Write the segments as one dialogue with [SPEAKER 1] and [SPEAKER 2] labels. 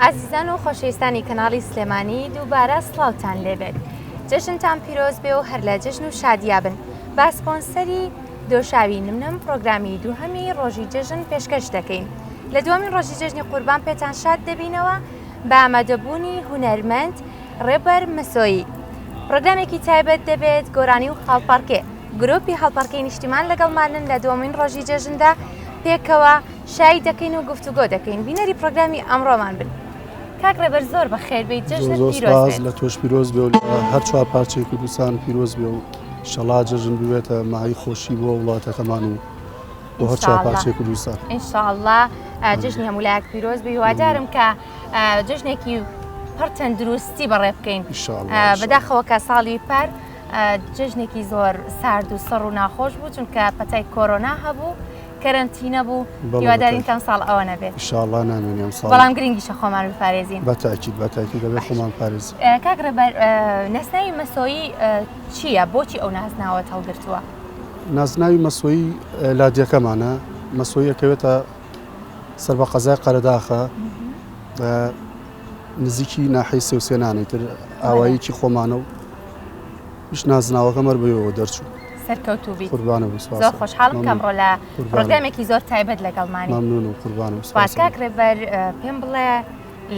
[SPEAKER 1] ئازیزان و خۆشەویستانی کەناڵی سلێمانی دووبارە سڵاوتان لێبێت. جەژنتان پیرۆز بێ و هەر لە جەژن و شادیا بن. با سپۆنسەری دۆشاوی نمنم پرۆگرامی دووهەمی ڕۆژی جەژن پێشکەش دەکەین. لە دووەمین ڕۆژی جەژنی قوربان پێتان شاد دەبینەوە بە ئامادەبوونی هونەرمەند ڕێبەر مەسۆیی. پرۆگرامێکی تایبەت دەبێت گۆرانی و هەڵپەڕکێ. گروپی هەڵپەڕکەی نیشتیمان لەگەڵمانن لە دووەمین ڕۆژی جەژندا پێکەوە شای دەکەین و گفتوگۆ دەکەین. بینەری پرۆگرامی ئەمڕۆمان بن. کاک ڕێبەر زۆر بەخێربێت، جەژنت پیرۆز بێت.
[SPEAKER 2] لە تۆش پیرۆز بێ و هەر چوار پارچەی کوردستان پیرۆز بێ و ئینشەڵا جەژن بوێتە مای خۆشی بۆ وڵاتەکەمان و بۆ هەر چوار پارچەی کوردستان.
[SPEAKER 1] ئینشاءڵڵا جەژنی هەموو لایەک پیرۆز بێ. هیوادارم کە جەژنێکی پڕ تەندروستی بەڕێ بکەین. بەداخەوە کە ساڵی پار جەژنێکی زۆر سارد و سەڕ و ناخۆش بوو، چونکە پەتای کۆرۆنا هەبوو، کەرەنتینە بوو. هیوادارین تەم ساڵ ئەوە نەبێت.
[SPEAKER 2] ئینشاءڵڵا نامێنێم ساڵ.
[SPEAKER 1] بەڵام گرنگیشە خۆمان بپارێزین.
[SPEAKER 2] بەتاکید دەبێت خۆمان پارێزین.
[SPEAKER 1] کاک ڕێبەر، ناسناوی مەسۆیی چییە؟ بۆچی ئەو ناسناوەت هەڵگرتووە؟
[SPEAKER 2] ناسناوی مەسۆیی لادیەکەمانە. مەسۆیی ئەکەوێتە سەر بە قەزای قەرەداخە، نزیکی ناحەی سێوسێنانەی تر ئاواییکی خۆمانە و هیچ نازناوەکە مەر بەوەوە دەرچوو.
[SPEAKER 1] سەرکەوتوو بیت.
[SPEAKER 2] قوربانە بوو.
[SPEAKER 1] زۆر خۆشحاڵم کە ئەمڕۆ لە پرۆگرامێکی زۆر تایبەت لەگەڵمانی.
[SPEAKER 2] مەمنون و قوربانە بوو.
[SPEAKER 1] کاک ڕێبەر، پێم بڵێ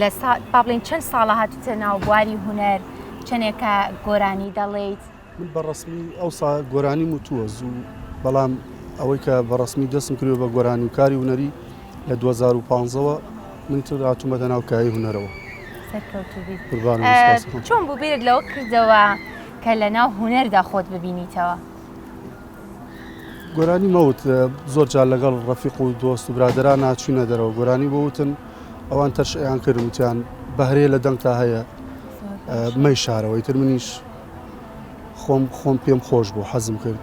[SPEAKER 1] لە با بڵێن چەند ساڵە هاتووتە ناو بواری هونەر، چەندێکە گۆرانی دەڵێیت؟
[SPEAKER 2] من بەڕەسمی ئەوسا گۆرانی وتووە زوو، بەڵام ئەوەی کە بەڕەسمی دەستم کردوە بە گۆرانی و کاری هونەری لە 2015ەوە من تر هاتوومەتە ناو کاری هونەرەوە.
[SPEAKER 1] سەرکەوتوو بیت.
[SPEAKER 2] چۆن
[SPEAKER 1] بوو بیرت لەوە کردەوە کە لە ناو هونەردا خۆت ببینیتەوە؟
[SPEAKER 2] گۆرانی مەوت زۆر جار لەگەڵ ڕەفیق و دۆست و برادران ناچوونە دەرەوە. گۆرانی بۆوتن ئەوان تەرشەیان کرد وتیان بەهرێ لە دەنگتا هەیە مەی شارەوەی تر منیش خۆم پێم خۆش بوو، حەزم کرد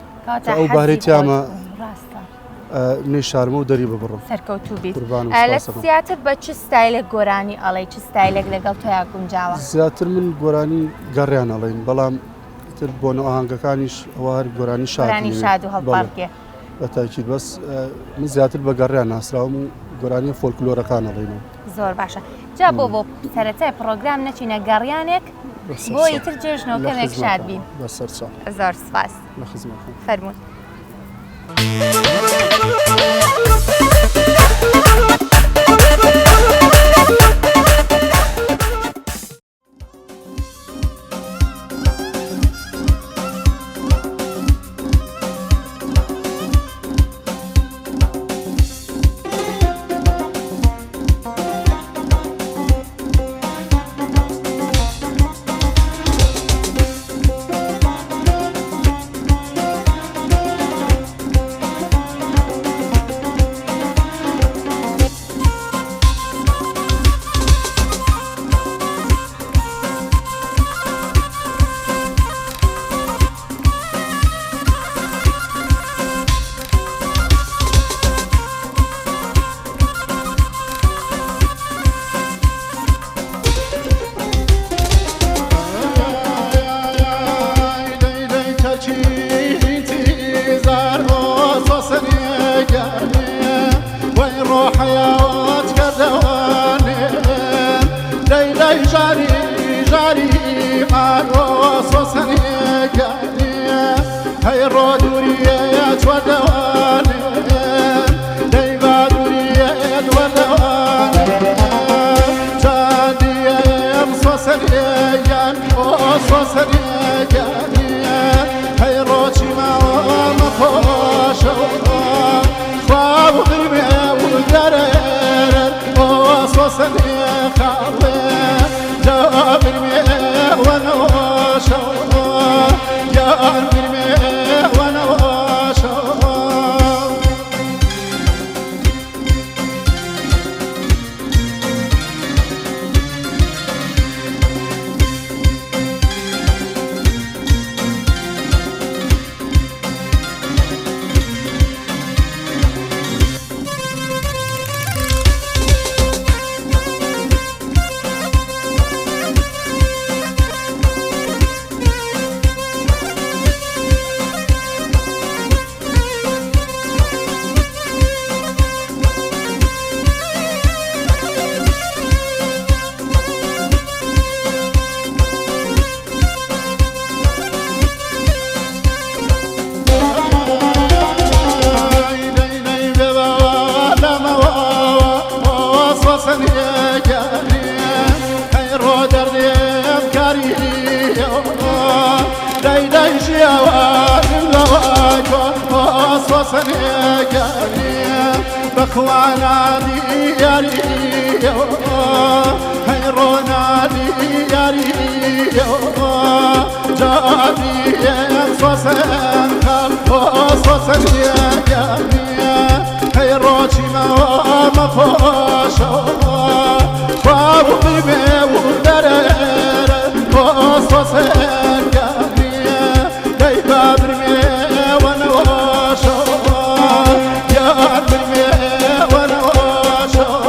[SPEAKER 2] ئەو بارێتیامە نەی شارمە و دەری ببڕم.
[SPEAKER 1] سەرکەوتوو بیت. لە زیاتر بە چ ستایلێک گۆرانی ئەڵێ؟ چ ستایلێک لەگەڵ تۆیا گونجاوە؟
[SPEAKER 2] زیاتر من گۆرانی گەڕیان ئەڵێن، بەڵام تر بۆ ئاهەنگەکانیش ئەوە هەر گۆرانی
[SPEAKER 1] شاد و هەڵپەڕکێ.
[SPEAKER 2] بەتاکید بەس من زیاتر بە گەڕیان ناسراوم و گۆرانی فۆلکلۆرەکان ئەڵێنەوە.
[SPEAKER 1] زۆر باشە. جا بۆ سەرەتای پرۆگرام نەچینە گەڕیانێک بۆی تر جێژنەوە کەمێک شاد بین.
[SPEAKER 2] بەسەرچاو.
[SPEAKER 1] زۆر سپاس.
[SPEAKER 2] لە خزمەتتان.
[SPEAKER 1] فەرموون.
[SPEAKER 3] سنيجاني خير دردي كاري ليلى جواد لواج وسنيجاني بخوانا دياري خيرونا دياري جادي صوصن صوصن يا خيروتي ما فاشا بابو بيبي ودرر صوصن يا داي بابرمي وانا واشا يا برمي وانا واشا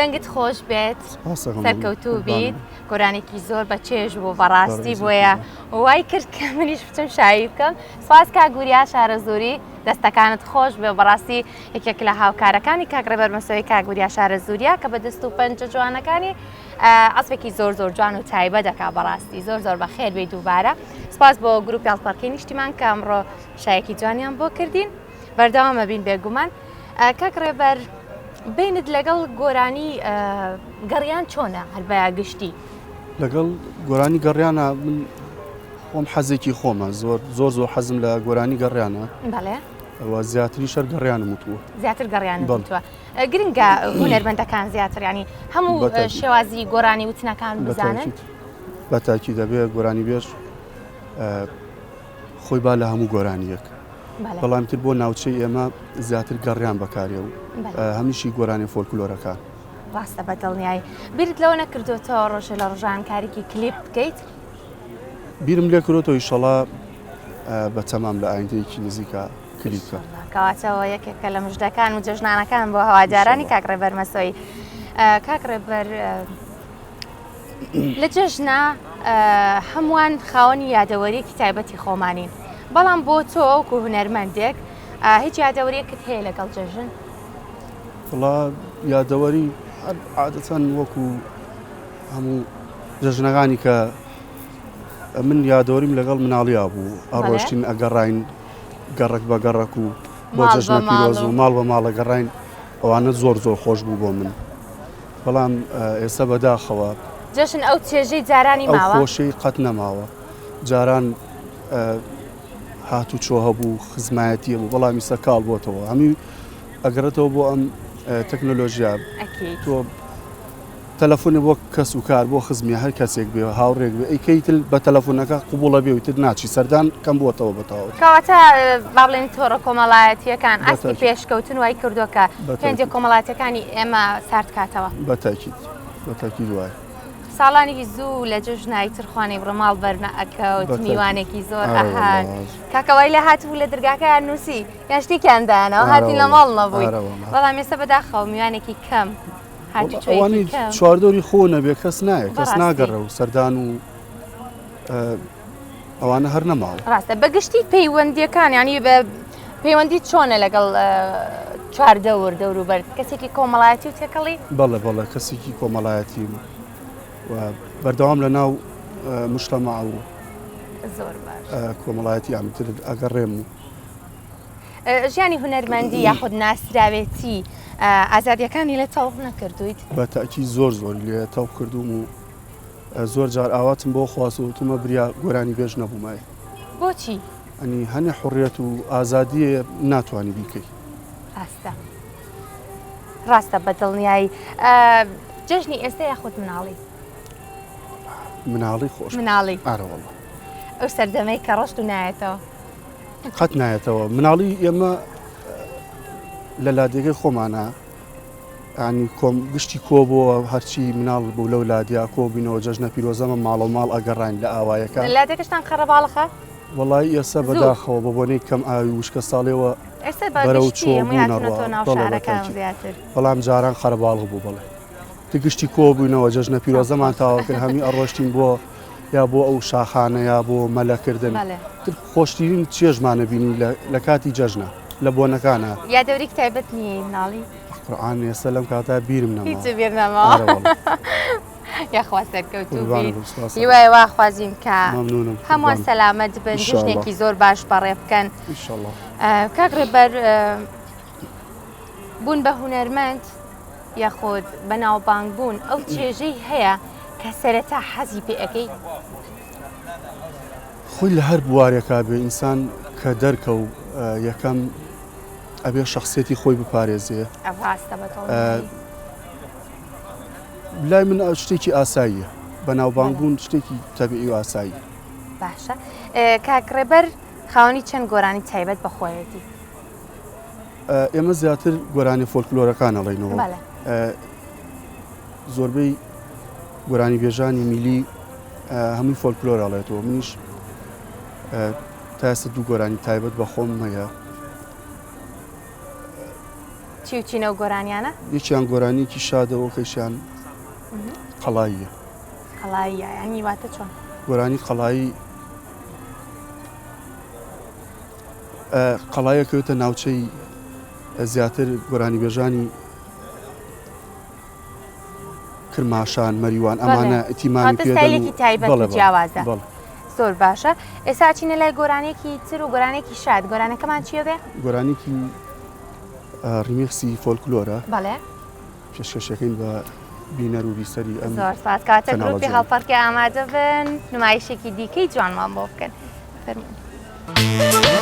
[SPEAKER 1] دەنگت خۆش بێت سەرکەوتوو بیت گۆرانێکی زۆر بە چێژ بوو بەڕاستی بۆیە وای کرد کە منیش بچم شایی بکەم سواز کاگوریا شارەزووری دەستەکانت خۆش بێ بەڕاستی یەکێک لە هاوکارەکانی کاگڕێبەر مەسەوەی کاگوریا شارەزووریا کە بە دەست و پەنجە جوانەکانی ئەسپێکی زۆر زۆر جوان و تایبە دەکا بەڕاستی زۆر زۆر بەخێر بێ دووبارە سپاس بۆ گروپی هەڵپەڕکەی نیشتیمان کە ئەمڕۆ شایەکی جوانیان بۆ کردین بەردەوامە بین بێگومان کاگڕێبەر بینت لەگەڵ گۆرانی گەڕیان چۆنە هەربەیە گشتی
[SPEAKER 2] لەگەڵ گۆرانی گەڕیانە من خۆم حەزێکی خۆمە زۆر زۆر حەزم لە گۆرانی گەڕیانە
[SPEAKER 1] بەڵێ
[SPEAKER 2] ئەوە زیاتری شەر گەڕیانم وتووە
[SPEAKER 1] زیاتر گەڕیان وتووە گرنگە هونەرمەندەکان زیاتر ینی هەموو شێوازی گۆرانی وتنەکان بزانن
[SPEAKER 2] بەتاکی دەبێت گۆرانی بێژ خۆی با لە هەموو گۆرانیەک
[SPEAKER 1] بەڵێ
[SPEAKER 2] بەڵام تر بۆ ناوچەی ئێمە زیاتر گەڕیان بەکارێ و
[SPEAKER 1] بەڵێ.
[SPEAKER 2] هەمیشی گۆرانی فۆلکلۆرەکان
[SPEAKER 1] ڕاستە بەدڵنیایی بیرت لەوە نەکردوێتەوە ڕۆژە لە ڕۆژان کارێکی کلیپ بکەیت
[SPEAKER 2] بیرم لێ کردەوە ئیشەڵا بە تەمام لە ئایندەیەکی نزیکە کلیپکە
[SPEAKER 1] کەواتەوە یەکێکە لە مژدەکان و جەژنانەکان بۆ هەواجارانی کاکڕێبەر مەسۆی کاکڕێبەر لە جەژنا هەمووان خاوەنی یادەوەریەکی تایبەتی خۆمانین بەڵام بۆ تۆ وەکو هونەرمەندێک هیچ یادەوەریەکت هەیە لەگەڵ جەژن
[SPEAKER 2] وڵا یادەوەری عادەتەن وەکو هەموو جەژنەکانی کە من یادەوەریم لەگەڵ مناڵیا بوو ئەڕۆشتین ئەگەڕین گەڕک بە گەڕک و بۆ جەژنە پیرۆز و ماڵ بە ماڵە گەڕین ئەوانە زۆر خۆش بوو بۆ من بەڵام ئێستا بەداخەوە
[SPEAKER 1] جەژن ئەو چێژەی جارانی
[SPEAKER 2] ئەو
[SPEAKER 1] ماوە
[SPEAKER 2] خۆشەی قەت نەماوە جاران هاتوو چۆ هەبوو خزمایەتیە بوو بەڵامی سەکاڵ بۆتەوە هەمی ئەگەڕێتەوە بۆ ئەم تەکنۆلۆژیا تۆ تەلەفۆنی بۆ کەس و کار بۆ خزمیە هەر کەسێک بێ هاوڕێک بێ ئەیکەیتل بە تەلەفۆنەکە قوبوڵە بێ و تر ناچی سەردان کەم بۆتەوە بەتەوە
[SPEAKER 1] کەواتە با بڵێن تۆڕە کۆمەڵایەتیەکان ئەستی پێشکەوتن وای کردوکە پێنجە کۆمەڵاتەکانی ئێمە سارد کاتەوە
[SPEAKER 2] بەتاکید وایە
[SPEAKER 1] ساڵانێکی زوو لە جژنایی ترخوانی بڕماڵ بەرنە ئەکەوت میوانێکی زۆر ئەهان کاکەوای لە هاتبوو لە دەرگاکەیان نووسی یان شتێکیاندانەوە هاتی لە ماڵ نەبووی بەڵام ئێستا بەداخەوە میوانێکی کەم
[SPEAKER 2] ئەوانی چواردۆری خۆ نەبێ کەس نایە کەس ناگەڕە و سەردان و ئەوانە هەر نەماوە
[SPEAKER 1] ڕاستە بەگشتی پەیوەندیەکان ینی بە پەیوەندی چۆنە لەگەڵ چواردەور دەوروبەر کەسێکی کۆمەڵایەتی و تێکەڵی
[SPEAKER 2] بەڵێ کەسێکی کۆمەڵایەتی بەردەوام لە ناو مشتەماع و
[SPEAKER 1] زۆر باش
[SPEAKER 2] کۆمەڵایەتی ئامتر ئەگەڕێم و
[SPEAKER 1] ژیانی هونەرمەندی یاخود ناسراوێتی ئازادیەکانی لە تەواو نەکردویت
[SPEAKER 2] بە تاکی زۆر لێ تەو کردوم و زۆر جار ئاواتم بۆ خواستوتمە بریا گۆرانی بێژ نەبوومایە
[SPEAKER 1] بۆچی؟
[SPEAKER 2] ئەنی هەنێ حڕیەت و ئازادیە ناتوانانی بیکەی
[SPEAKER 1] ڕاستە بەدڵنیایی جژنی ئێستا یاخود مناڵی
[SPEAKER 2] مناڵی خۆش
[SPEAKER 1] مناڵی
[SPEAKER 2] ئارەوەڵە
[SPEAKER 1] ئەو سەردەمەی کە ڕۆشت و نایەتەوە
[SPEAKER 2] قەت نایەتەوە مناڵی ئێمە لە لادێگەی خۆمانە ینی گشتی کۆ بۆ هەرچی مناڵ بوو لەو لادیا کۆ بینەوە جەژنە پیرۆزەمە ماڵە ماڵ ئەگەڕین لە ئاوایەکە
[SPEAKER 1] لادێکشتان قەرەباڵەخە
[SPEAKER 2] وڵی ئێستا بەداخەوە بە بۆنەی کەم ئاوی وشکە ساڵێەوە بەرەو چۆ بەڵام جاران خەرەباڵغ بوو بڵێ گشتی کۆ بووینەوە جەژنە پیرۆزەمان تاواکرد هەمی ئەڕۆشتین بۆ یا بۆ ئەو شاخانە یا بۆ مەلەکردن خۆشترین چێژمانە بینی لە کاتی جەژنە لە بۆنەکانە
[SPEAKER 1] یادەوری تایبەت نییە مناڵی
[SPEAKER 2] قورئان ئێستا لەم کاتا بیرم نەما
[SPEAKER 1] هیچ بیر نەما یاخوا سەرکەوتوو هیوای وا خوازیین کە هەمووان سەلامەت بن جژنێکی زۆر باش بەڕێ بکەن کاکڕێبەر بوون بە هونەرمەند یاخۆت بەناوبانگ بوون ئەو چێژەی هەیە کە سەرەتا حەزی پێ ئەەکەی
[SPEAKER 2] خۆی لە هەر بوارێکا بێ ئینسان کە دەرکە و یەکەم ئەبێ شخصێتی خۆی بپارێزێ لای من شتێکی ئاساییە بەناوبانگ بوون شتێکی تەبیعی و ئاسایی
[SPEAKER 1] باشە کاکڕێبەر خاوەنی چەند گۆرانی تایبەت بەخۆیەتی
[SPEAKER 2] ئێمە زیاتر گۆرانی فۆلکلۆرەکان ئەڵێنەوە زۆربەی گۆرانی بێژانی میلی هەمووی فۆلکلۆر ئەڵێتەوە منیش تا ئێستا دوو گۆرانی تایبەت بە خۆم هەیە
[SPEAKER 1] چی و چینە و گۆرانیانە؟
[SPEAKER 2] یەکیان گۆرانیکی شادەوە کەیشیان قەڵاییە
[SPEAKER 1] قەڵاییە یعنی واتە چۆن؟
[SPEAKER 2] گۆرانی قەڵایی قەڵایەکەوێتە ناوچەی زیاتر گۆرانی بێژانی کرماشان مەریوان ئەمانە ئەتیمانی
[SPEAKER 1] پێدەستایلێکی تایبەت جیاوازە زۆر باشە ئێستا چینە لای گۆرانێکی تر و گۆرانێکی شاد گۆرانەکەمان چیە بێ؟
[SPEAKER 2] گۆرانێکی ریمێکسی فۆلکلۆرە
[SPEAKER 1] بەڵێ
[SPEAKER 2] پێشکەشەکەین بە بینەر و بیسەری ئەم
[SPEAKER 1] زۆر سپاس کاتە گروپی هەڵپەرکە ئامادە بن نمایشێکی دیکەی جوانمان بۆ بکەن فەرمووین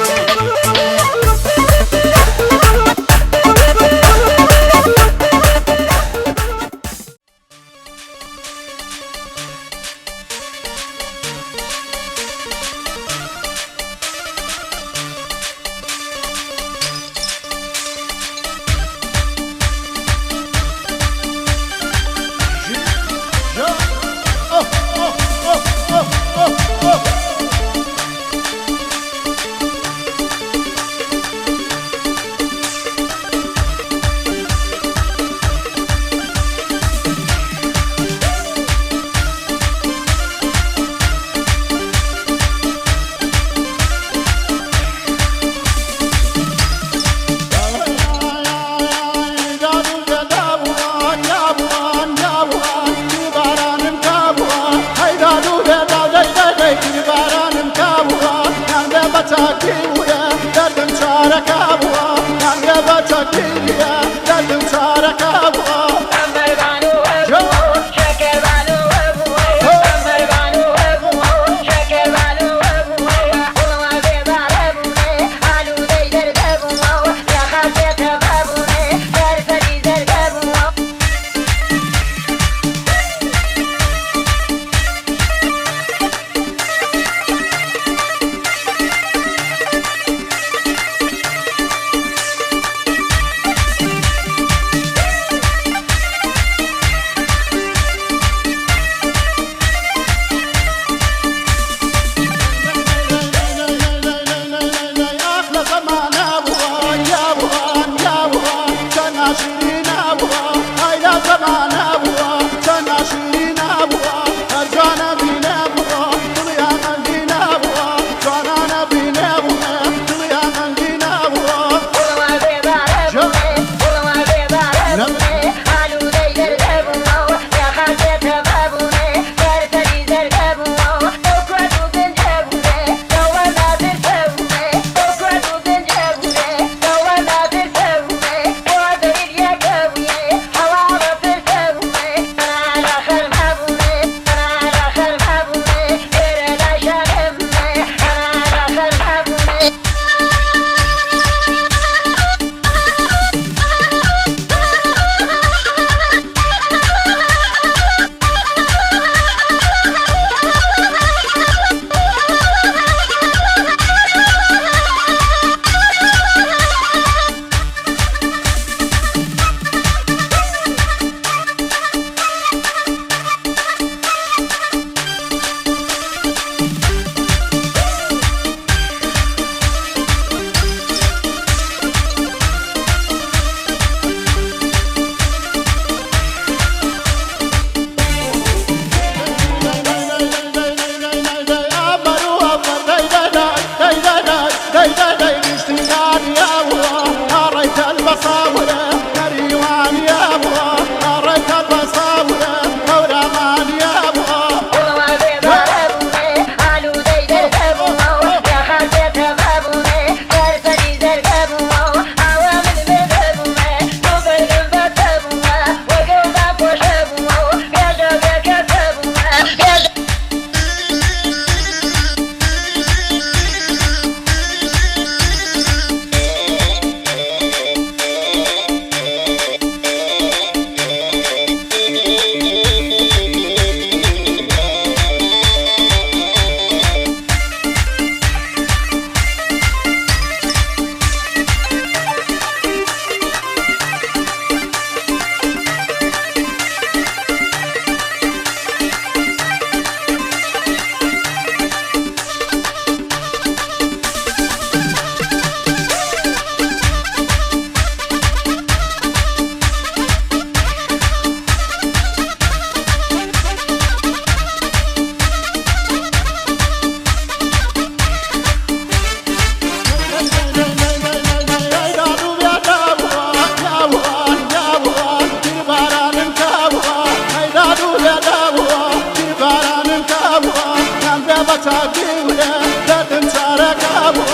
[SPEAKER 3] چاکیوله دردم چاره کابو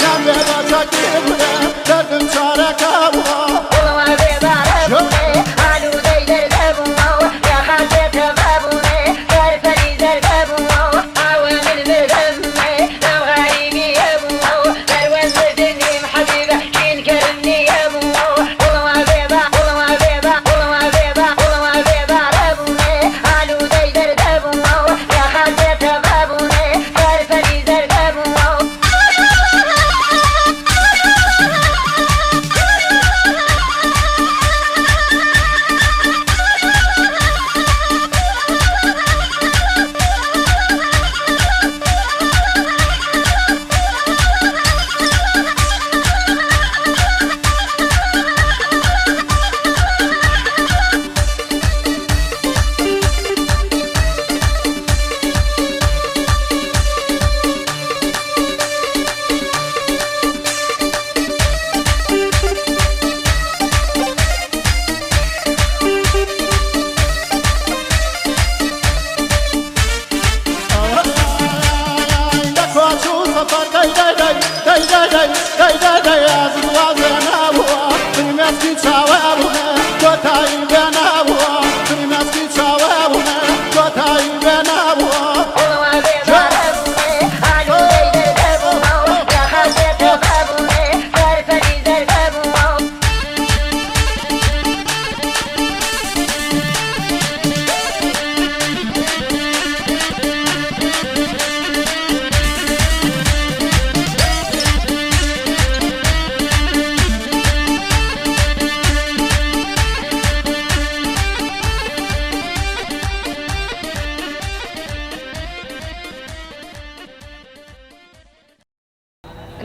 [SPEAKER 3] یان بیدا چاکیوله دردم چاره کابو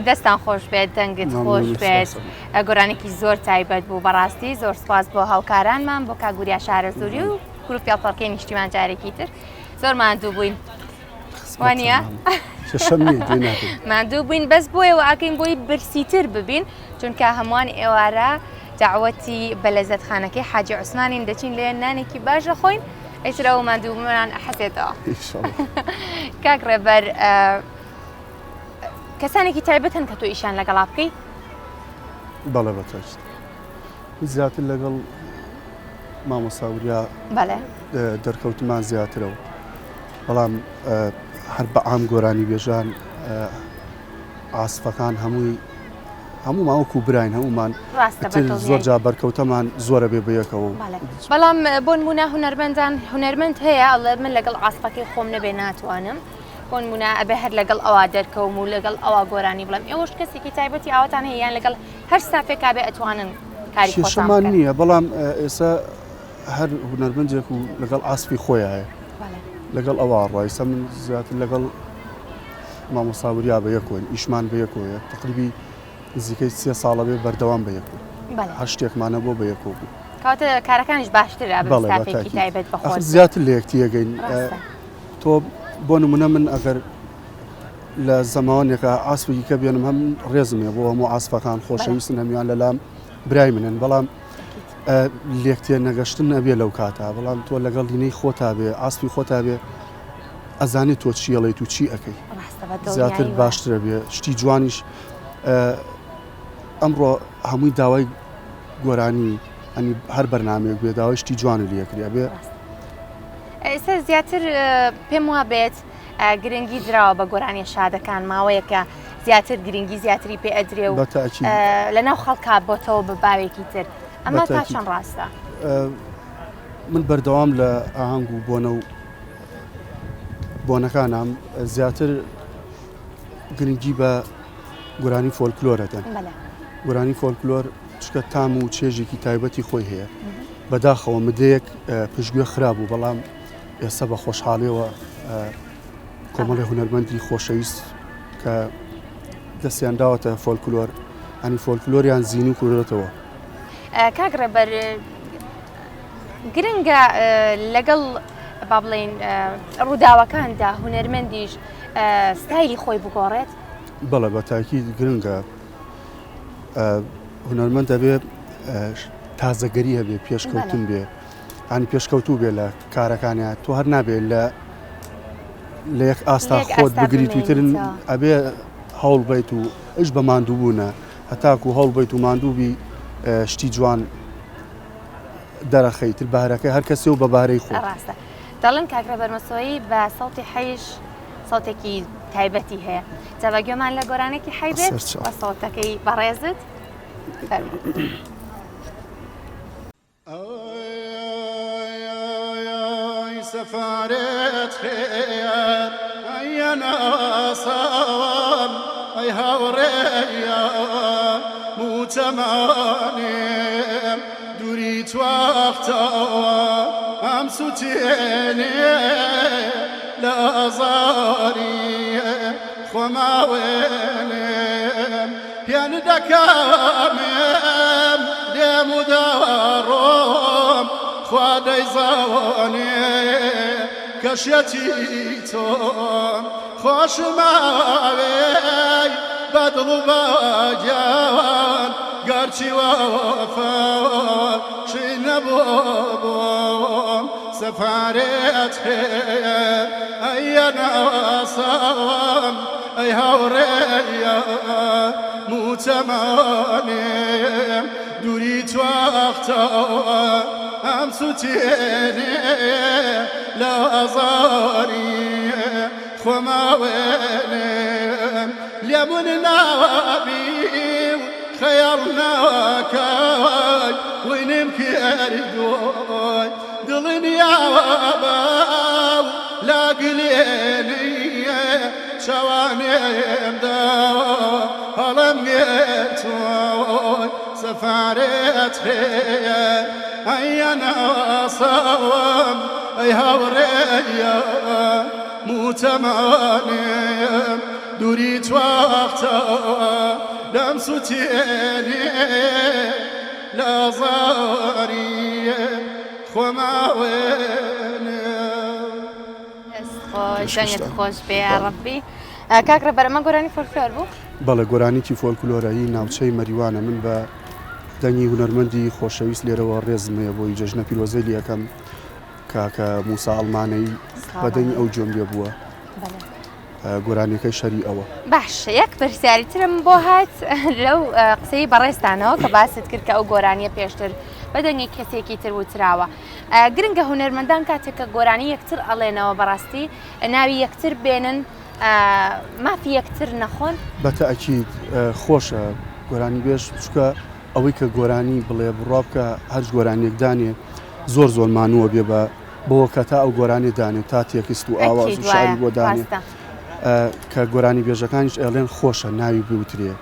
[SPEAKER 1] دەستان خۆش بێت دەنگت خۆش بێت گۆرانێکی زۆر تایبەت بوو بەڕاستی زۆر سپاس بۆ هاوکارانمان بۆ کاگوریا شارەزووری و گروپ پێڵپەڵکەی نیشتیمان جارێکی تر زۆر ماندوو بووین وانە ماندوو بووین بەس بۆیەوە ئاکەین بۆی برسیتر ببین چونکە هەمووان ئێوارە داوەتی بەلەزەتخانەکەی حاجی عوسمانین دەچین لێ نانێکی باشە خۆین ئەیترەوە ماندوو بوومان حەسێتەوە کاک ڕێبەر کەسانێکی تایبەتن کە تۆ ئیشان لەگەڵا بکەی
[SPEAKER 2] بەڵێ بەتەشت زیاتر لەگەڵ مامۆساوریا دەرکەوتمان زیاترەوە بەڵام هەر بە عام گۆرانی بێژان ئاسفەکان هەموو ماوەکو براین هەمومان زۆر جا بەرکەوتەمان زۆرە بێ بەیەکەوە
[SPEAKER 1] بەڵام بۆ نمونە هونەرمەندان هونەرمەند هەیە ئەڵێ من لەگەڵ ئاسفەکەی خۆم نەبێ ناتوانم بۆ نمونە ئەبێ هەر لەگەڵ ئەوا دەرکەوم و لەگەڵ ئەوا گۆرانی بڵێم ئێوەش کەسێکی تایبەتی ئاواتان هەیە یان لەگەڵ هەر ستافێکا بێ ئەتوانن کاری
[SPEAKER 2] خۆشمان نییە بەڵام ئێستا هەر هونەرمەندێک و لەگەڵ ئاسفی خۆی هەیە لەگەڵ ئەوە ڕایسە من زیاتر لەگەڵ مامۆساوریا بە یەکۆین ئیشمان بە یەکۆیە تقریبی نزیکەی 3 ساڵە بێ بەردەوام بە یەکۆ هەر شتێکمانە بۆ بە یەکۆ بوو
[SPEAKER 1] کاتە کارەکانیش باشترە بە ستافێکی تایبەت بەخۆ
[SPEAKER 2] زیاتر لە یەکتیەگەین تۆ بۆ نمونە من ئەگەر لە زەماوانێکە ئاسفێکی کە بێنم هەم ڕێزمێ بۆ هەموو ئاسفەکان خۆشەویستن هەمیان لەلام برای منن بەڵام لێکتێ نەگەشتن نەبێ لەو کاتە بەڵام تۆ لەگەڵ دینەی خۆتا بێ ئاسفی خۆتا بێ ئەزانێت تۆ چیەڵێت و چی ئەەکەی زیاتر باشترە بێ شتی جوانیش ئەمڕۆ هەمووی داوای گۆرانی ئەنی هەر بەرنامەیەک بێ داوای شتی جوانی لەکریا بێ
[SPEAKER 1] ئێستا زیاتر پێم وا بێت گرنگی درراوە بە گۆرانی شادەکان ماوەیەکە زیاتر گرنگی زیاتری پێ ئەدرێ و لەناو خەڵکا بۆتەوە بە باوێکی تر ئەمە تا چەند ڕاستە
[SPEAKER 2] من بەردەوام لە ئاهەنگ و بۆنەکانم زیاتر گرنگی بە گۆرانی فۆلکلۆرەدەن گۆرانی فۆلکلۆر چکە تام و چێژێکی تایبەتی خۆی هەیە بەداخەوە مدەیەک پشتگوێ خراپ بوو بەڵام ئێستا بە خۆشحاڵیەوە کۆمەڵی هونەرمەندی خۆشەویست کە دەستیان داوەتە فۆلکلۆر ئەنی فۆلکلۆریان زیین و کوورێتەوە
[SPEAKER 1] کاک ڕێبەر گرنگە لەگەڵ با بڵێن ڕووداوەکاندا هونەرمەندیش ستایلی خۆی بگۆڕێت
[SPEAKER 2] بەڵێ بە تاکید گرنگە هونەرمەند دەبێ تازەگەری هەبێ پێشکەوتن بێ ئەنی پێشکەوتوو بێ لە کارەکانیان تۆ هەر نابێت لە لە یەک ئاستا
[SPEAKER 1] لە یەک
[SPEAKER 2] خۆت
[SPEAKER 1] ئاستا
[SPEAKER 2] بگریت وترن
[SPEAKER 1] بمێنیتەوە.
[SPEAKER 2] ئەبێ هەوڵ بیت و ئەش بە ماندوو بوونە هەتاکو هەوڵ بیت و ماندووبی شتی جوان دەرەخەیتر بارەکە هەر کەسێ و بە بارەی خۆ
[SPEAKER 1] ڕاستە دەڵێن کاکرە بەرمەسۆیی بە سەڵتی حەیش سەڵتێکی تایبەتی هەیە جا بە گوێمان لە گۆرانێکی حەی بێت
[SPEAKER 2] سەرچاو.
[SPEAKER 1] بە سەڵتەکەی بەڕێزت فەرموو.
[SPEAKER 3] سفارت خير أي ناصام أي هوريا متمانم دوريت وقتا أم ستيني لا زاري خما وينم يعني دكامم دم دارم خوادي زواني كشيتي توم خوش ماوي بدل باجان قرشي وفا شنبوبم سفارت خير أي ناصام أي هوريا متمانم دوريت وقتا أم ستيني لا زاري خما وينم لمن نابي خيرنا كاي وينم كاردوي دلني يا باو لا قليني شوانيم دا هلم قيتوي سفارت خير أي ناصام أي هوريا متمانم دوريت وقتا لم ستيني لا زاري خما وينم
[SPEAKER 1] خۆش دەنگت خۆش بێ یا ڕەبی. کاکرە بەرەمە گۆرانی فۆلکلۆر بوو؟
[SPEAKER 2] بەڵێ گۆرانیکی فۆلکلۆرایی ناوچەی مەریوانە من بە دەنگی هونەرمەندی خۆشەویست لێرەوە ڕێزمەیە بۆی جەژنە پیرۆزەی یەکەم کاکە موسا ئەڵمانەی بە دەنگی ئەو جۆمبێ بووە گۆرانیەکەی شەری ئەوە.
[SPEAKER 1] باش یەک پرسیاریترم بۆ هات لەو قسەی بەڕێستانەوە کە باست کرد کە ئەو گۆرانیە پێشتر بە دەنگی کەسێکی تر وتراوە. گرنگە هونەرمەندان کاتێک کە گۆرانی یەکتر ئەڵێنەوە بەڕاستی ناوی یەکتر بێنن مافی یەکتر نەخۆن
[SPEAKER 2] بەتەئەکید خۆشە گۆرانی بێش چکە ئەوەی کە گۆرانی بڵێ بڕوا بکە هەر گۆرانیەک دانێ زۆر زۆر مانووە بێ بە بەوە کە تا ئەو گۆرانی دانێت تا تێکست و ئاواز و شاری بۆ دانێت کە گۆرانی بێژەکانیش ئەڵێن خۆشە ناوی بوترێ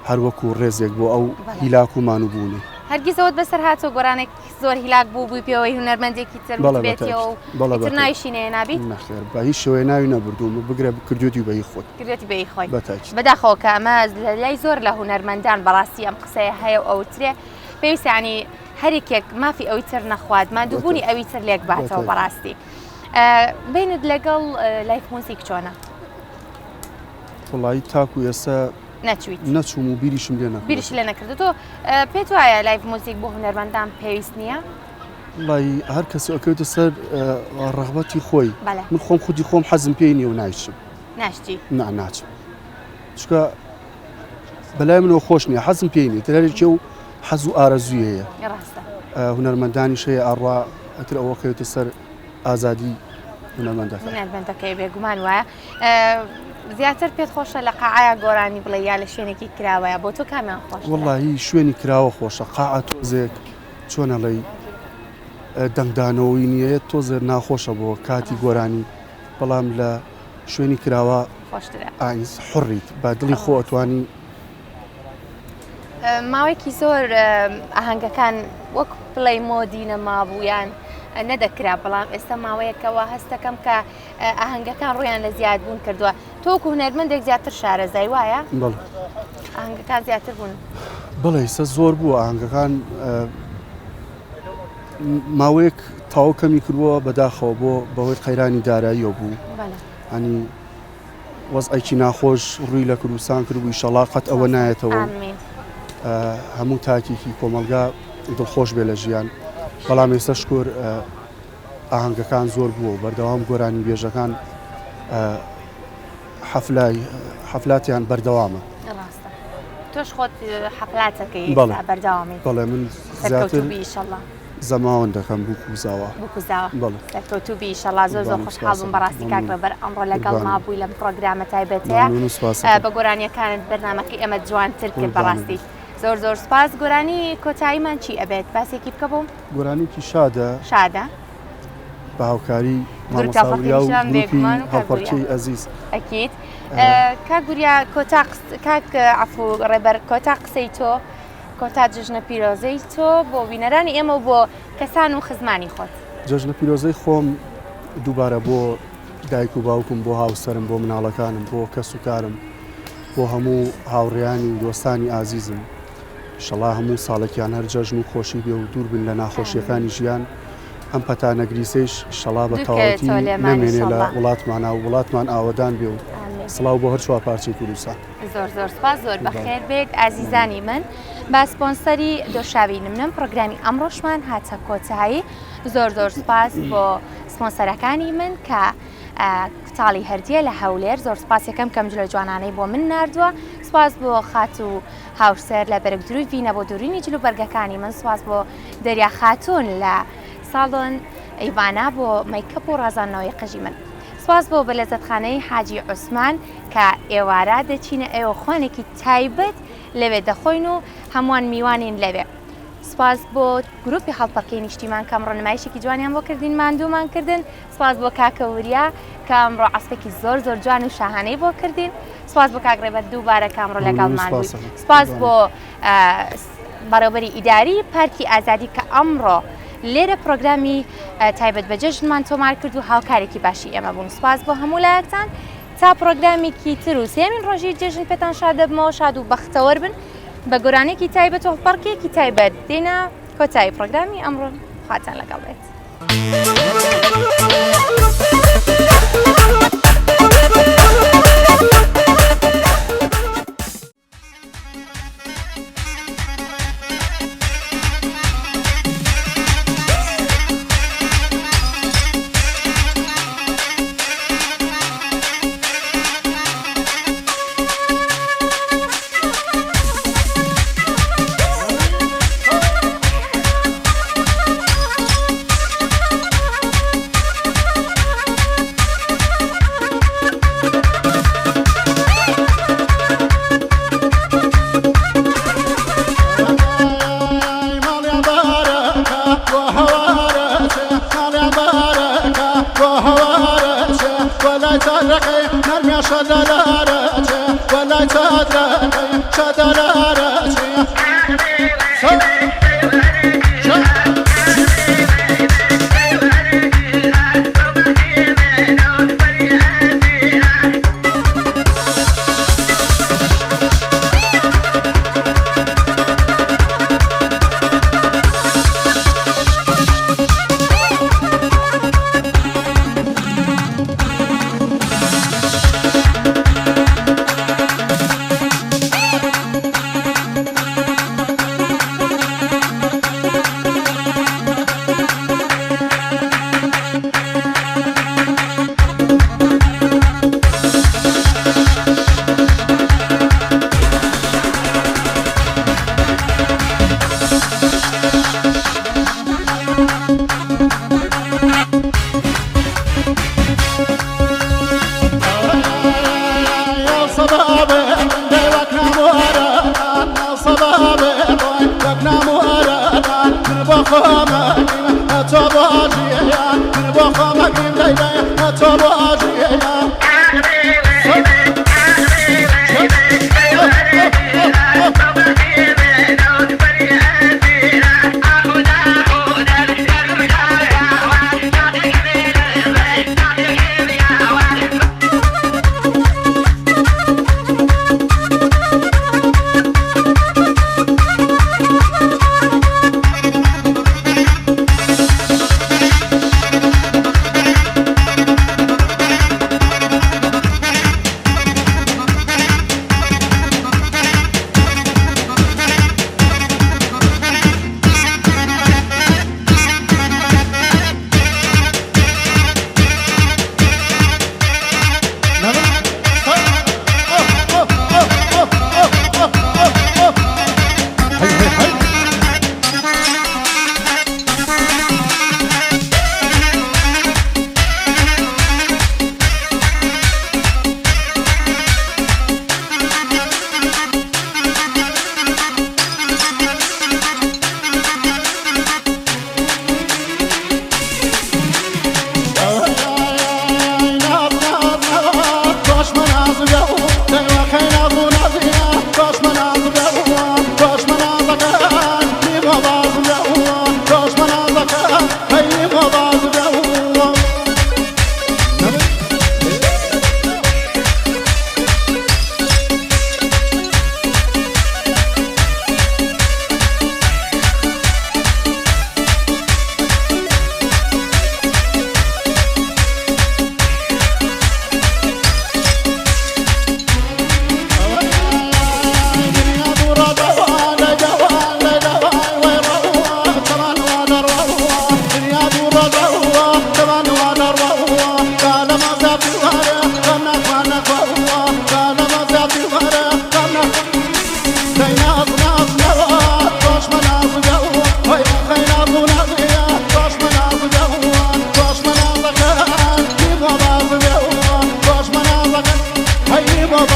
[SPEAKER 2] هەر وەکو ڕێزێک بۆ ئەو هیلاک و مانوبوونی
[SPEAKER 1] هەرگیزەوەت بەسەر هاتۆ گۆرانێک زۆر هیلاک بوو بووی پێوەی هونەرمەندێکی تر بێتەوە تر ناویشینەیە نابیت
[SPEAKER 2] نەخێر بە هیچ شێوەیە ناوی نەبردووم بگرە کردوێتی بەی خۆت
[SPEAKER 1] کردێتی بەی خۆی
[SPEAKER 2] بەتاکی
[SPEAKER 1] بەداخەوە کە ئەمە لای زۆر لە هونەرمەندان بەڕاستی ئەم قسەیە هەیە و ئەوترێ پێویستە ینی هەرێکێک مافی ئەوی تر نەخوات مادووبوونی ئەوی تر لێک باتەوە بەڕاستی. بینت لەگەڵ لایف موزیک چۆنە؟
[SPEAKER 2] وڵی تاکو ئێستا
[SPEAKER 1] نەچویت
[SPEAKER 2] نەچوم و بیریشم لێ نەکرد
[SPEAKER 1] بیریش لێ نەکردو تۆ پێت وایە لایف موزیک بۆ هونەرمەندان پێویست نییە؟
[SPEAKER 2] وڵی هەر کەسی ئەکەوێتە سەر ڕەغبەتی خۆی
[SPEAKER 1] بەڵێ
[SPEAKER 2] من خۆم خودی خۆم حەزم پێی نیە و نایچم
[SPEAKER 1] ناشتی
[SPEAKER 2] ناچم چکە بەلای منەوە خۆش نییە حەزم پێی نیە تەرێکی و حەز و ئارەزوی هەیە
[SPEAKER 1] ڕاستە
[SPEAKER 2] هونەرمەندانی شەیە ئاڕوا ئەتر ئەوە کەوێتە سەر ئازادی هونەرمەندەکە
[SPEAKER 1] هونەرمەندەکەی بێگومان وایە زیاتر پێت خۆشە لە قاعەیە گۆرانی بڵێ یا لە شوێنێکی کراوەیە بۆ تۆ کامیان خۆش؟
[SPEAKER 2] وەڵی شوێنی کراوە خۆشە قاعە تۆزێک چۆنەڵی دەنگدانەوەی نییە تۆزێر ناخۆشە بۆ کاتی گۆرانی بەڵام لە شوێنی کراوە
[SPEAKER 1] خۆشترە
[SPEAKER 2] ئاینس حڕیت بە دڵی خۆ ئەتوانی
[SPEAKER 1] ماوەیەکی زۆر ئاهەنگەکان وەک بڵێ مۆدی نەمابوویان نەدەکرا بەڵام ئێستا ماوەیەکەوە هەستەکەم کە ئاهەنگەکان ڕویان لە زیادبوون کردووە تۆکو هونەرمەندێک زیاتر شارەزای وایە ئاهەنگەکان زیاتر بوون
[SPEAKER 2] بڵێ ئێستا زۆر بووە ئاهەنگەکان ماوەیەک تاوکەمی کردووە بەداخەوە بۆ بەهۆی قەیرانی داراییەوە بوو هەنی وەزعێکی ناخۆش ڕووی لە کوردستان کردبووی شەڵاقەت ئەوە نایەتەوە هەموو تاکێکی کۆمەلگا دڵخۆش بێ لە ژیان بەڵام ئێستا شکۆر ئاهەنگەکان زۆر بووە و بەردەوام گۆرانی بێژەکان حفلاتیان بەردەوامە.
[SPEAKER 1] ڕاستە تۆش خۆت حەفلاتەکەی
[SPEAKER 2] بەڵێ.
[SPEAKER 1] بەردەوامی
[SPEAKER 2] بەڵێ من
[SPEAKER 1] سەرکەوتوبی
[SPEAKER 2] زیاتر
[SPEAKER 1] ئیشەڵڵا
[SPEAKER 2] زەماوەند دەکەم بکوزاوە.
[SPEAKER 1] بکوزاوە
[SPEAKER 2] بەڵێ.
[SPEAKER 1] سەرکەوتوبی ئیشەڵڵا زۆر
[SPEAKER 2] بەڵێ،
[SPEAKER 1] خۆشحاڵ بووم بەڕاستی کاک
[SPEAKER 2] مەمنون.
[SPEAKER 1] ڕێبەر ئەمڕۆ لەگەڵ
[SPEAKER 2] قوربانە.
[SPEAKER 1] مابووی لەم پرۆگرامە تایبەتەیە
[SPEAKER 2] مەمنون و سپاس دەکەم.
[SPEAKER 1] بە گۆرانیەکانت بەرنامەکەی ئەمە جوانتر کرد
[SPEAKER 2] قوربانە.
[SPEAKER 1] بەڕاستی زۆر سپاس. گۆرانی کۆتاییمان چی ئەبێت باسێکی بکە بۆم
[SPEAKER 2] گۆرانێکی شادە
[SPEAKER 1] شادە
[SPEAKER 2] بە هاوکاری
[SPEAKER 1] گروپتا
[SPEAKER 2] مامۆساوریا و
[SPEAKER 1] فەقیرشان
[SPEAKER 2] گروپی
[SPEAKER 1] بێگومان و
[SPEAKER 2] هاوپەرچەی ئەزیز.
[SPEAKER 1] ئەکیت کاک گوریا کاک عفو ڕێبەر کۆتا قسەی تۆ کۆتا جژنە پیرۆزەی تۆ بۆ بینەرانی ئێمە و بۆ کەسان و خزمانی خۆت.
[SPEAKER 2] جەژنە پیرۆزەی خۆم دووبارە بۆ دایک و باوکم بۆ هاوسەرم بۆ مناڵەکانم بۆ کەس و کارم بۆ هەموو هاوڕێیانی و دۆستانی ئازیزم شەڵا هەموو ساڵێکیان هەر جەژن و خۆشی بێ و دوور بن لە ناخۆشیەکانی ژیان ئەم پەتانەگریسەیش شەڵا بە تەواوەتی نەمێنێ لە وڵاتمانە و وڵاتمان ئاوەدان بێ و سڵاو بۆ هەر چوار پارچەی کوردستان.
[SPEAKER 1] زۆر سپاس زۆر بەخێر بێت ئازیزانی من با سپۆنسەری دۆشاوی نمنم پرۆگرامی ئەمڕۆشمان هاتە کۆتایی. زۆر سپاس بۆ سپۆنسەرەکانی من کە کوتاڵی هەردیە لە هەولێر. زۆر سپاس یەکەم کەم جلۆ جوانانەی بۆ من ناردووە. سپاس بۆ خات و هاوسەر لە بەرەگدروی ڤینە بۆ دوورینی جلو بەرگەکانی من. سپاس بۆ دەریا خاتون لە ساڵۆن ئەیڤانە بۆ مەیکەپ و ڕازاندنەوەی قژی من. سپاس بۆ بەلەزەتخانەی حاجی عوسمان کە ئێوارە دەچینە ئێوە خوانێکی تایبەت لەوێ دەخۆین و هەمووان میوانین لەوێ. سپاس بۆ گروپی هەڵپەکەی نیشتیمان کە ئەمڕۆ نمایشێکی جوانیان بۆ کردین ماندوومان کردن. سپاس بۆ کاکە وریا کە ئەمڕۆ عەسپێکی زۆر جوان و شاهانەی بۆ کردین. سپاس بۆ کاک ڕێبەر دووبارە کە ئەمڕۆ لەگەڵمان بوویت. سپاس بۆ بەڕێوەبەری ئیداری پارکی ئازادی کە ئەمڕۆ لێرە پرۆگرامی تایبەت بە جەژنمان تۆمار کرد و هاوکارێکی باشی ئێمە بوون. سپاس بۆ هەموو لایەکتان تا پرۆگرامێکی تر و سێمین ڕۆژی جەژن پێتان شاد دەبمەوە شاد و بەختەوەر بن بە گۆرانێکی تایبەت و پەرکێکی تایبەت دێنە کۆتایی پرۆگرامی ئەمڕۆ خواتان لەگەڵ بێت.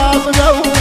[SPEAKER 3] يا صدو